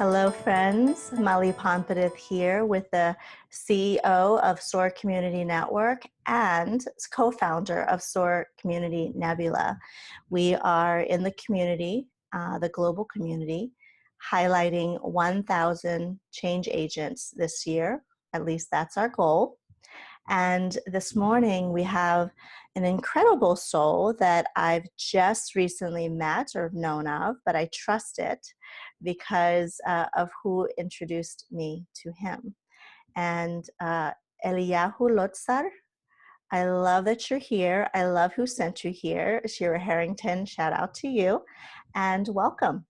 Hello, friends. Mali Panpadith here with the CEO of SOAR Community Network and co-founder of SOAR Community Nebula. We are in the community, the global community, highlighting 1,000 change agents this year. At least that's our goal. And this morning we have an incredible soul that I've just recently met or known of, but I trust it because of who introduced me to him. And Eliyahu Lotzar, I love that you're here. I love who sent you here. Shira Harrington, shout out to you and welcome.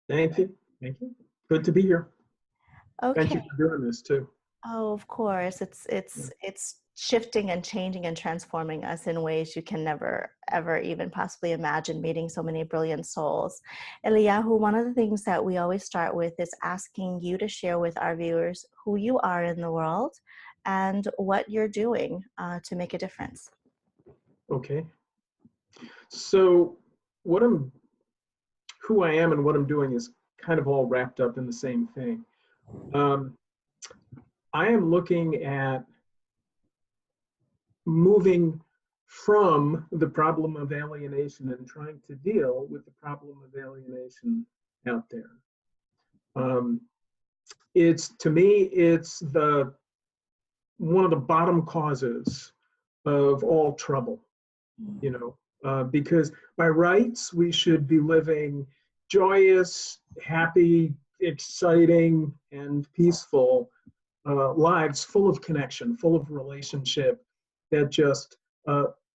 Thank you. Thank you. Good to be here. Okay. Thank you for doing this too. Oh, of course. It's shifting and changing and transforming us in ways you can never, ever even possibly imagine, meeting so many brilliant souls. Eliyahu, one of the things that we always start with is asking you to share with our viewers who you are in the world and what you're doing to make a difference. Okay. So who I am and what I'm doing is kind of all wrapped up in the same thing. I am looking at moving from the problem of alienation and trying to deal with the problem of alienation out there. To me, it's one of the bottom causes of all trouble, because by rights, we should be living joyous, happy, exciting, and peaceful lives full of connection, full of relationship that just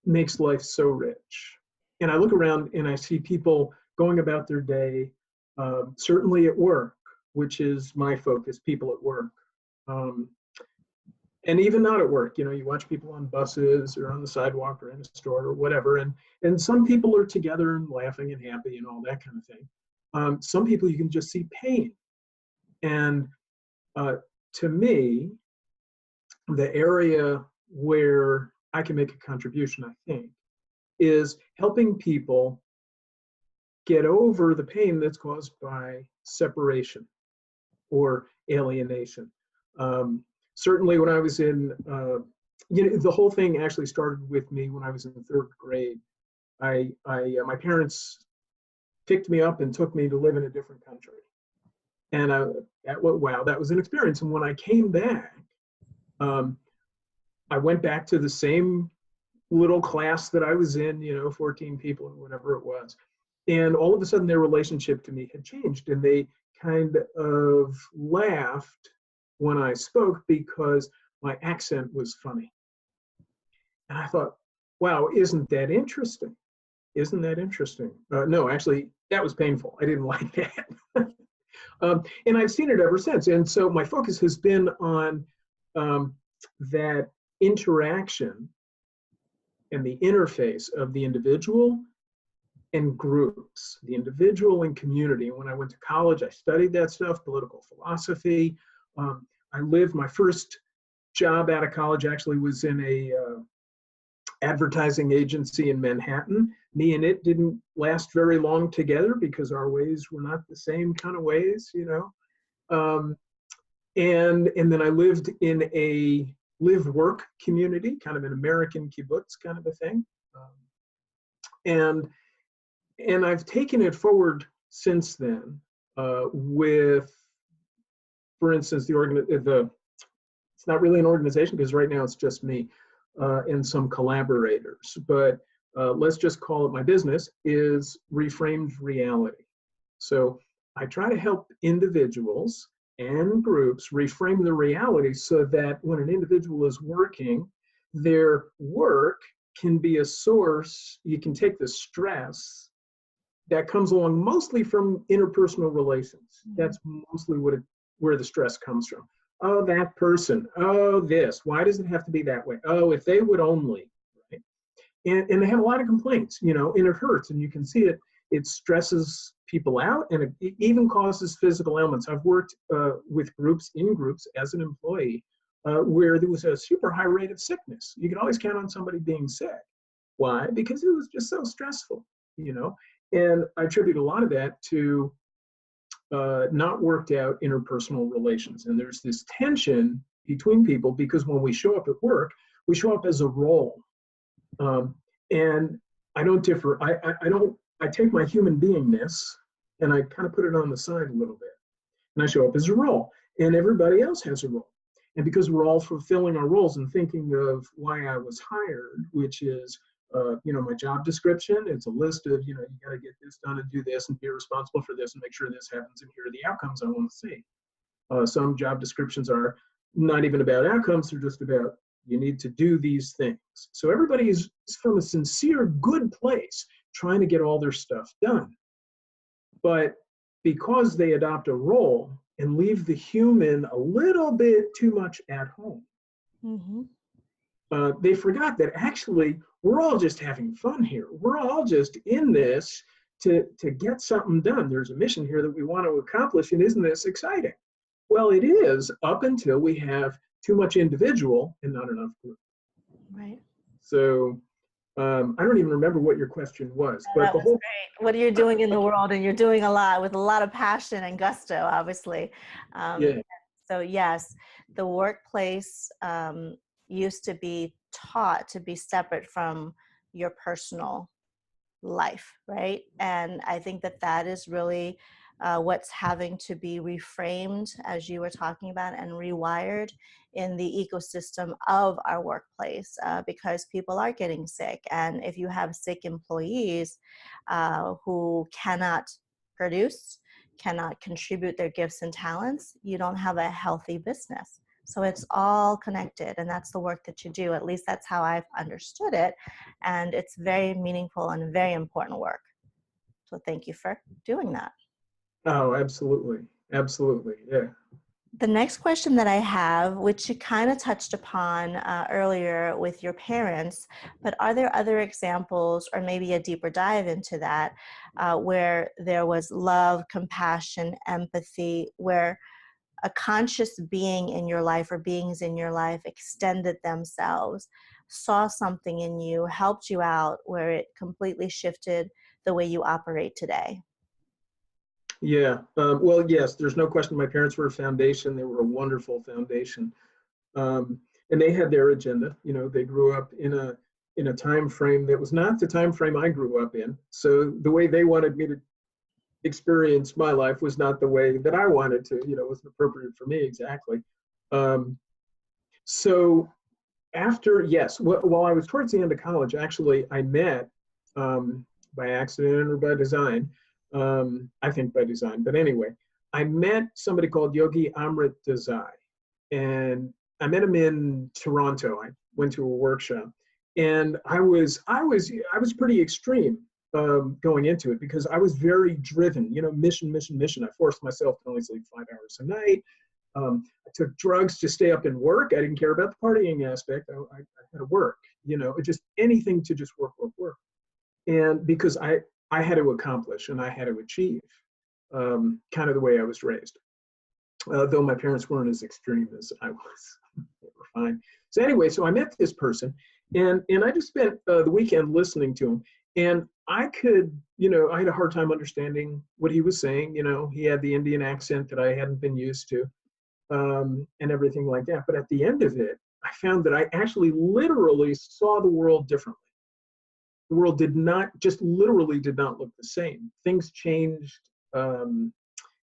makes life so rich. And I look around and I see people going about their day, certainly at work, which is my focus, people at work. And even not at work, you watch people on buses or on the sidewalk or in a store or whatever. And some people are together and laughing and happy and all that kind of thing. Some people you can just see pain. And to me, the area where I can make a contribution, I think, is helping people get over the pain that's caused by separation or alienation. Certainly when I was in, the whole thing actually started with me when I was in the 3rd grade. My parents picked me up and took me to live in a different country. And wow, that was an experience. And when I came back, I went back to the same little class that I was in, 14 people or whatever it was. And all of a sudden their relationship to me had changed, and they kind of laughed when I spoke because my accent was funny. And I thought, wow, isn't that interesting? Isn't that interesting? No, actually, that was painful. I didn't like that. And I've seen it ever since. And so my focus has been on that interaction and the interface of the individual and groups, the individual and community. And when I went to college, I studied that stuff, political philosophy. My first job out of college actually was in a advertising agency in Manhattan. Me and it didn't last very long together because our ways were not the same kind of ways, And then I lived in a live-work community, kind of an American kibbutz kind of a thing. And I've taken it forward since then with, for instance, it's not really an organization because right now it's just me and some collaborators, but let's just call it my business, is Reframed Reality. So I try to help individuals and groups reframe the reality so that when an individual is working, their work can be a source. You can take the stress that comes along mostly from interpersonal relations. That's mostly where the stress comes from. Oh, that person. Oh, this. Why does it have to be that way? Oh, if they would only. Right? And they have a lot of complaints, and it hurts, and you can see it. It stresses people out, and it even causes physical ailments. I've worked with groups as an employee where there was a super high rate of sickness. You could always count on somebody being sick. Why? Because it was just so stressful, And I attribute a lot of that to not worked out interpersonal relations. And there's this tension between people because when we show up at work, we show up as a role. And I don't differ. I take my human beingness and I kind of put it on the side a little bit. And I show up as a role. And everybody else has a role. And because we're all fulfilling our roles and thinking of why I was hired, which is, my job description, it's a list of, you got to get this done and do this and be responsible for this and make sure this happens. And here are the outcomes I want to see. Some job descriptions are not even about outcomes. They're just about, you need to do these things. So everybody is from a sincere, good place trying to get all their stuff done. But because they adopt a role and leave the human a little bit too much at home, they forgot that actually we're all just having fun here. We're all just in this to get something done. There's a mission here that we want to accomplish, and isn't this exciting? Well, it is up until we have too much individual and not enough group. Right. So I don't even remember what your question was. But that was great. What are you doing in the world? And you're doing a lot with a lot of passion and gusto, obviously. So yes, the workplace used to be taught to be separate from your personal life, right? And I think that that is really what's having to be reframed, as you were talking about, and rewired in the ecosystem of our workplace, because people are getting sick. And if you have sick employees who cannot produce, cannot contribute their gifts and talents, you don't have a healthy business. So it's all connected, and that's the work that you do. At least that's how I've understood it. And it's very meaningful and very important work. So thank you for doing that. Oh, absolutely. Absolutely. Yeah. The next question that I have, which you kind of touched upon earlier with your parents, but are there other examples or maybe a deeper dive into that where there was love, compassion, empathy, where a conscious being in your life or beings in your life extended themselves, saw something in you, helped you out, where it completely shifted the way you operate today? Yeah. Well, yes, there's no question. My parents were a foundation. They were a wonderful foundation. And they had their agenda. They grew up in a time frame that was not the time frame I grew up in. So the way they wanted me to experience my life was not the way that I wanted to, wasn't appropriate for me exactly. So after, yes, while I was towards the end of college, actually, I met, by accident or by design, I think by design, but anyway, I met somebody called Yogi Amrit Desai, and I met him in Toronto. I went to a workshop, and I was pretty extreme going into it because I was very driven, mission. I forced myself to only sleep 5 hours a night. I took drugs to stay up and work. I didn't care about the partying aspect. I had to work, just anything to just work. And because I had to accomplish and I had to achieve, kind of the way I was raised. Though my parents weren't as extreme as I was. They were fine. So anyway, so I met this person, and I just spent the weekend listening to him. And I could, I had a hard time understanding what he was saying. He had the Indian accent that I hadn't been used to, and everything like that. But at the end of it, I found that I actually literally saw the world differently. The world did not literally look the same. Things changed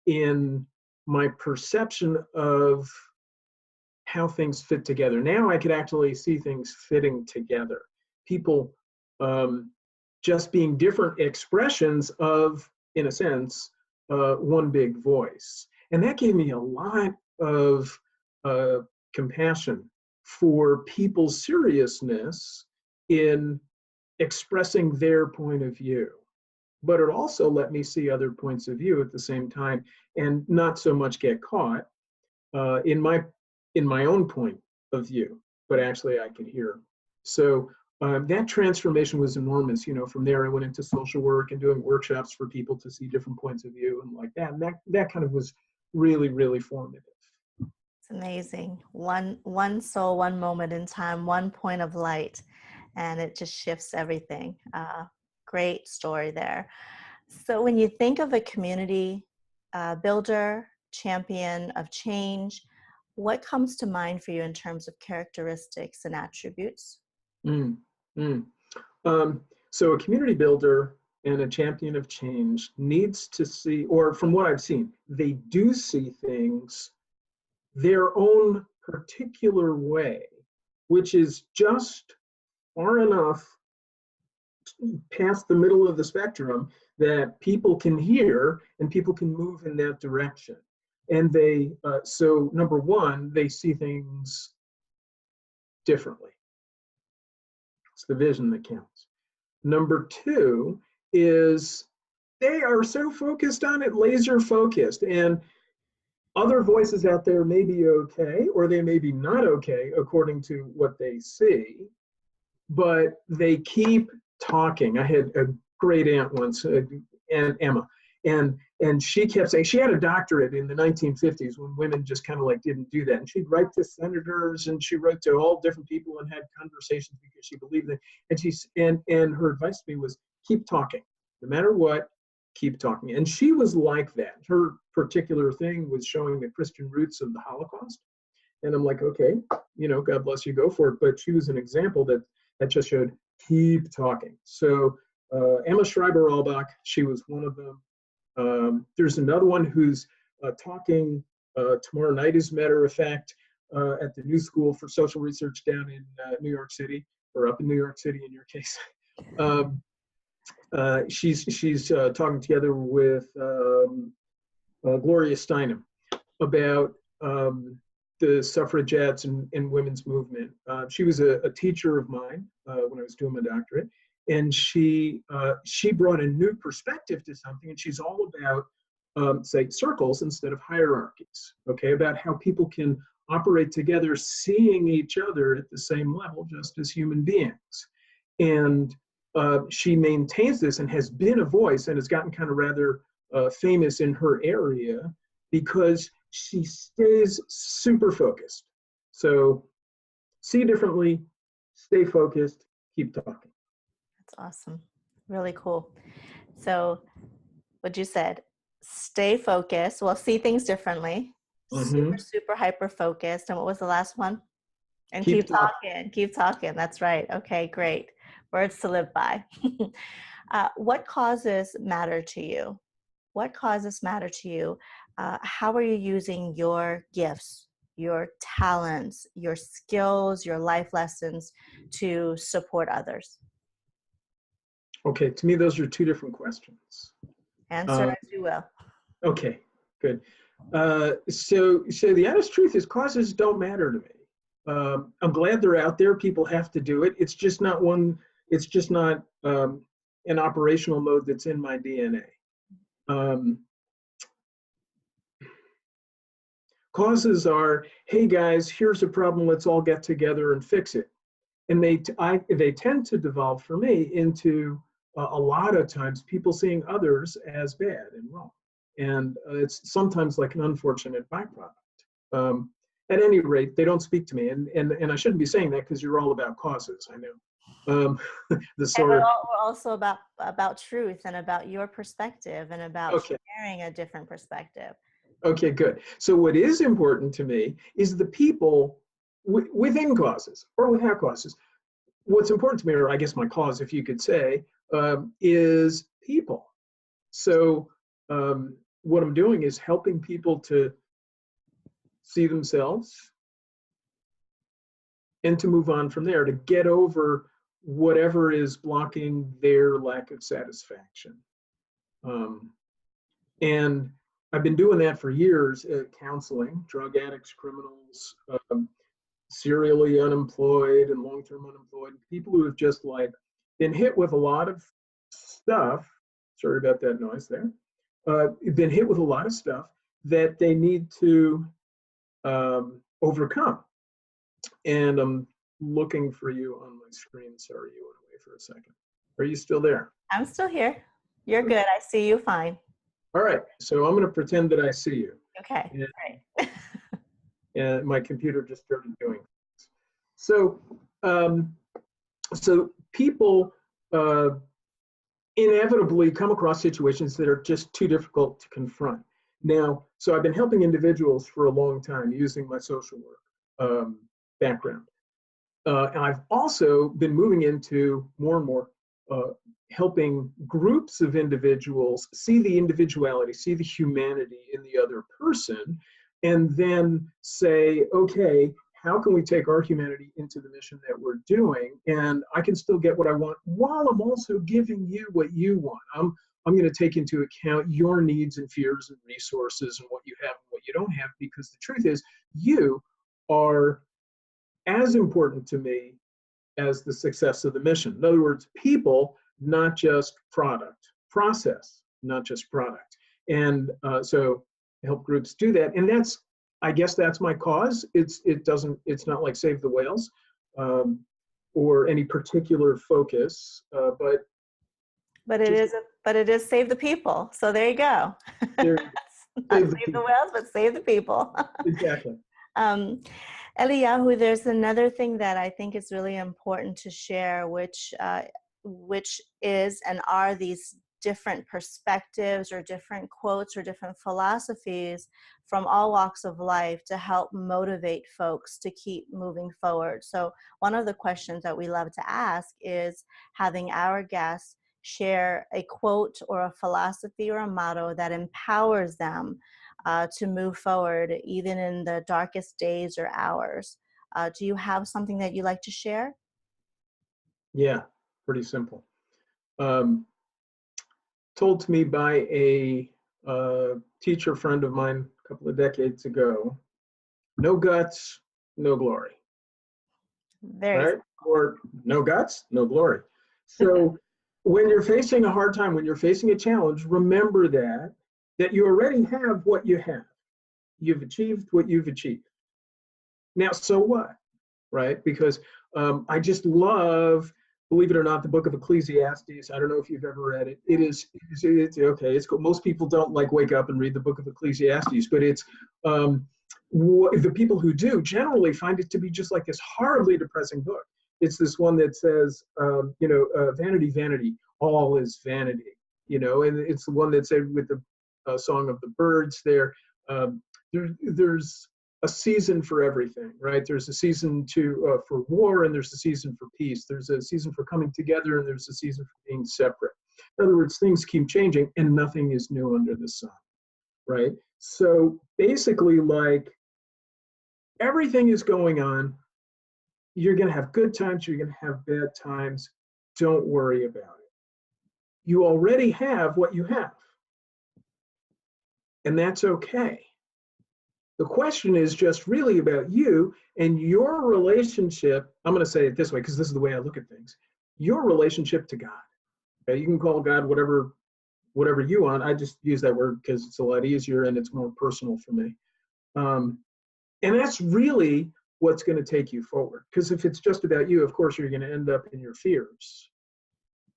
in my perception of how things fit together. Now I could actually see things fitting together. People just being different expressions of, in a sense, one big voice. And that gave me a lot of compassion for people's seriousness in expressing their point of view. But it also let me see other points of view at the same time and not so much get caught in my own point of view, but actually I could hear. So that transformation was enormous. From there I went into social work and doing workshops for people to see different points of view and like that. And that kind of was really, really formative. It's amazing. One soul, one moment in time, one point of light, and it just shifts everything. Great story there. So when you think of a community builder, champion of change. What comes to mind for you in terms of characteristics and attributes? So a community builder and a champion of change needs to see, or from what I've seen, they do see things their own particular way, which is just far enough past the middle of the spectrum that people can hear and people can move in that direction. And they, so number one, they see things differently. It's the vision that counts. Number two is they are so focused on it, laser focused, and other voices out there may be okay, or they may be not okay according to what they see, but they keep talking. I had a great aunt once, Aunt Emma, and she kept saying, she had a doctorate in the 1950s when women just kind of like didn't do that. And she'd write to senators and she wrote to all different people and had conversations because she believed it. And her advice to me was, keep talking. No matter what, keep talking. And she was like that. Her particular thing was showing the Christian roots of the Holocaust. And I'm like, okay, God bless you, go for it. But she was an example that just showed, keep talking. So Emma Schreiber-Albach, she was one of them. There's another one who's talking tomorrow night, as a matter of fact, at the New School for Social Research down in New York City, or up in New York City in your case. She's talking together with Gloria Steinem about the suffragettes and women's movement. She was a teacher of mine when I was doing my doctorate, and she brought a new perspective to something, and she's all about, say, circles instead of hierarchies, okay, about how people can operate together, seeing each other at the same level, just as human beings. And she maintains this and has been a voice and has gotten kind of rather famous in her area because she stays super focused. So see differently, stay focused, keep talking. That's awesome. Really cool. So what you said, stay focused. Well, see things differently. Super hyper focused. And what was the last one? And keep talking. Keep talking. That's right. Okay, great. Words to live by. What causes matter to you? What causes matter to you? How are you using your gifts, your talents, your skills, your life lessons to support others? Okay, to me, those are two different questions. Answer as you will. Okay, good. So the honest truth is causes don't matter to me. I'm glad they're out there. People have to do it. It's just not an operational mode that's in my DNA. Causes are, hey guys, here's a problem, let's all get together and fix it. And they tend to devolve for me into a lot of times people seeing others as bad and wrong. And it's sometimes like an unfortunate byproduct. At any rate, they don't speak to me. And I shouldn't be saying that because you're all about causes, I know. We're also about truth and about your perspective and about sharing a different perspective. Okay, good. So what is important to me is the people within causes or without causes. What's important to me, or I guess my cause, if you could say, is people. So what I'm doing is helping people to see themselves and to move on from there, to get over whatever is blocking their lack of satisfaction. And I've been doing that for years, counseling drug addicts, criminals, serially unemployed and long-term unemployed, people who have just like been hit with a lot of stuff. Sorry about that noise there. Been hit with a lot of stuff that they need to overcome. And I'm looking for you on my screen. Sorry, you went away for a second. Are you still there? I'm still here. You're good. I see you fine. All right, so I'm going to pretend that I see you. Okay, great. And my computer just started doing this. So, so people inevitably come across situations that are just too difficult to confront. Now, so I've been helping individuals for a long time using my social work background. And I've also been moving into more and more helping groups of individuals see the individuality, see the humanity in the other person, and then say, okay, how can we take our humanity into the mission that we're doing? And I can still get what I want while I'm also giving you what you want. I'm going to take into account your needs and fears and resources and what you have and what you don't have, because the truth is you are as important to me as the success of the mission. In other words, people, not just product, process, not just product. And so help groups do that. And that's, I guess that's my cause. It's not like Save the Whales or any particular focus, but it is Save the People. So there you go. Not save the whales, but save the people. Exactly. Eliyahu, there's another thing that I think is really important to share, which is and are these different perspectives or different quotes or different philosophies from all walks of life to help motivate folks to keep moving forward. So one of the questions that we love to ask is having our guests share a quote or a philosophy or a motto that empowers them to move forward, even in the darkest days or hours. Do you have something that you like to share? Yeah, pretty simple. Told to me by a teacher friend of mine a couple of decades ago, no guts, no glory. Very right? Or no guts, no glory. So when you're facing a hard time, when you're facing a challenge, remember that you already have what you have. You've achieved what you've achieved. Now, so what, right? Because I just love, believe it or not, the book of Ecclesiastes. I don't know if you've ever read it. It's okay. It's cool. Most people don't like wake up and read the book of Ecclesiastes, but it's the people who do generally find it to be just like this horribly depressing book. It's this one that says, vanity, vanity, all is vanity, and it's the one that said with the Song of the Birds there, there's a season for everything, right? There's a season for war, and there's a season for peace. There's a season for coming together, and there's a season for being separate. In other words, things keep changing, and nothing is new under the sun, right? So basically, like, everything is going on. You're going to have good times. You're going to have bad times. Don't worry about it. You already have what you have, and that's okay. The question is just really about you and your relationship. I'm going to say it this way because this is the way I look at things. Your relationship to God. Okay? You can call God whatever you want. I just use that word because it's a lot easier and it's more personal for me. And that's really what's going to take you forward. Because if it's just about you, of course, you're going to end up in your fears.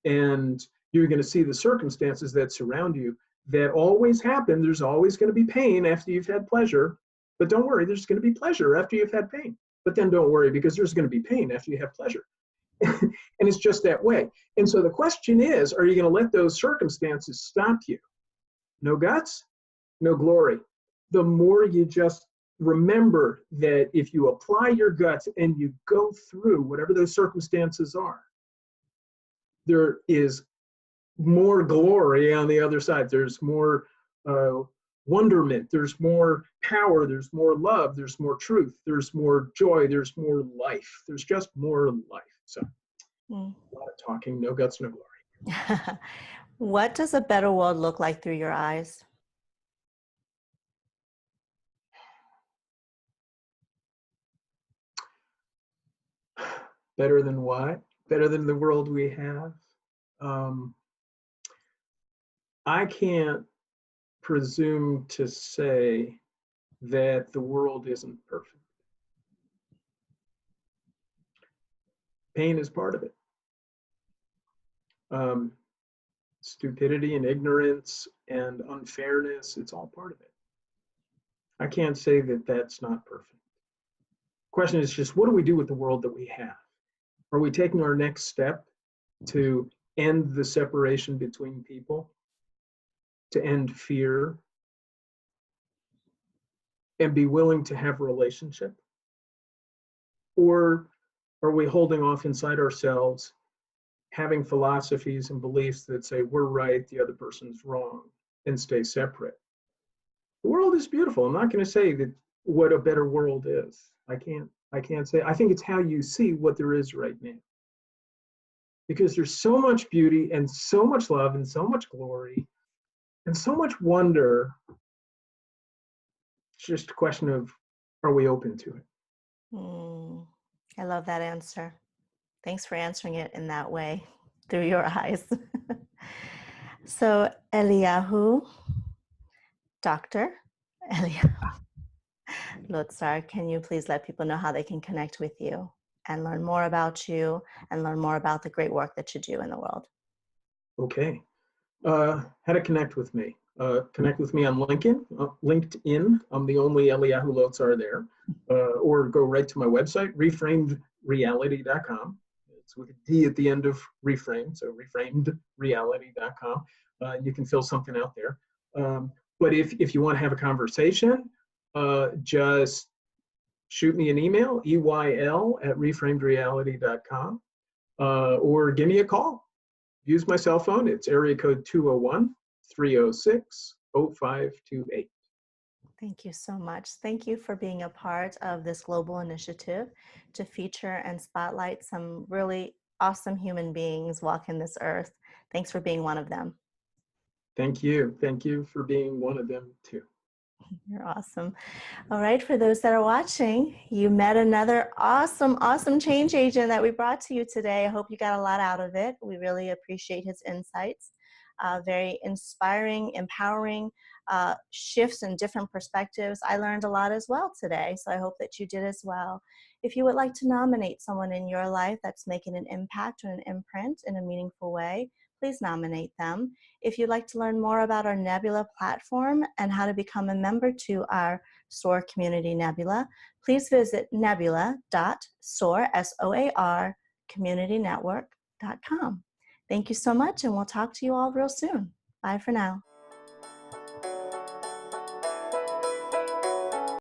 And you're going to see the circumstances that surround you that always happen. There's always going to be pain after you've had pleasure. But don't worry, there's going to be pleasure after you've had pain. But then don't worry, because there's going to be pain after you have pleasure. And it's just that way. And so the question is, are you going to let those circumstances stop you? No guts, no glory. The more you just remember that if you apply your guts and you go through whatever those circumstances are, there is more glory on the other side. There's more wonderment, there's more power, there's more love, there's more truth, there's more joy, there's more life. There's just more life. So a lot of talking, no guts, no glory. What does a better world look like through your eyes? Better than what? Better than the world we have? I can't presume to say that the world isn't perfect. Pain is part of it. Stupidity and ignorance and unfairness, it's all part of it. I can't say that that's not perfect. Question is just, what do we do with the world that we have? Are we taking our next step to end the separation between people, to end fear, and be willing to have a relationship? Or are we holding off inside ourselves, having philosophies and beliefs that say we're right, the other person's wrong, and stay separate? The world is beautiful. I'm not going to say that what a better world is. I can't say. I think it's how you see what there is right now. Because there's so much beauty and so much love and so much glory and so much wonder. It's just a question of, are we open to it? I love that answer. Thanks for answering it in that way, through your eyes. So, Eliyahu, Dr. Eliyahu Lotzar, can you please let people know how they can connect with you and learn more about you and learn more about the great work that you do in the world? Okay. How to connect with me? Connect with me on LinkedIn. I'm the only Eliyahu Lotzar there. Or go right to my website, reframedreality.com. It's with a D at the end of reframe, so reframedreality.com. You can fill something out there. But if you want to have a conversation, just shoot me an email, EYL@reframedreality.com, or give me a call. Use my cell phone. It's area code 201-306-0528. Thank you so much. Thank you for being a part of this global initiative to feature and spotlight some really awesome human beings walking this earth. Thanks for being one of them. Thank you. Thank you for being one of them too. You're awesome. All right, for those that are watching, you met another awesome change agent that we brought to you today. I hope you got a lot out of it. We really appreciate his insights. Very inspiring, empowering shifts and different perspectives. I learned a lot as well today, so I hope that you did as well. If you would like to nominate someone in your life that's making an impact or an imprint in a meaningful way, please nominate them. If you'd like to learn more about our Nebula platform and how to become a member to our SOAR Community Nebula, please visit nebula.soar, communitynetwork.com. Thank you so much, and we'll talk to you all real soon. Bye for now.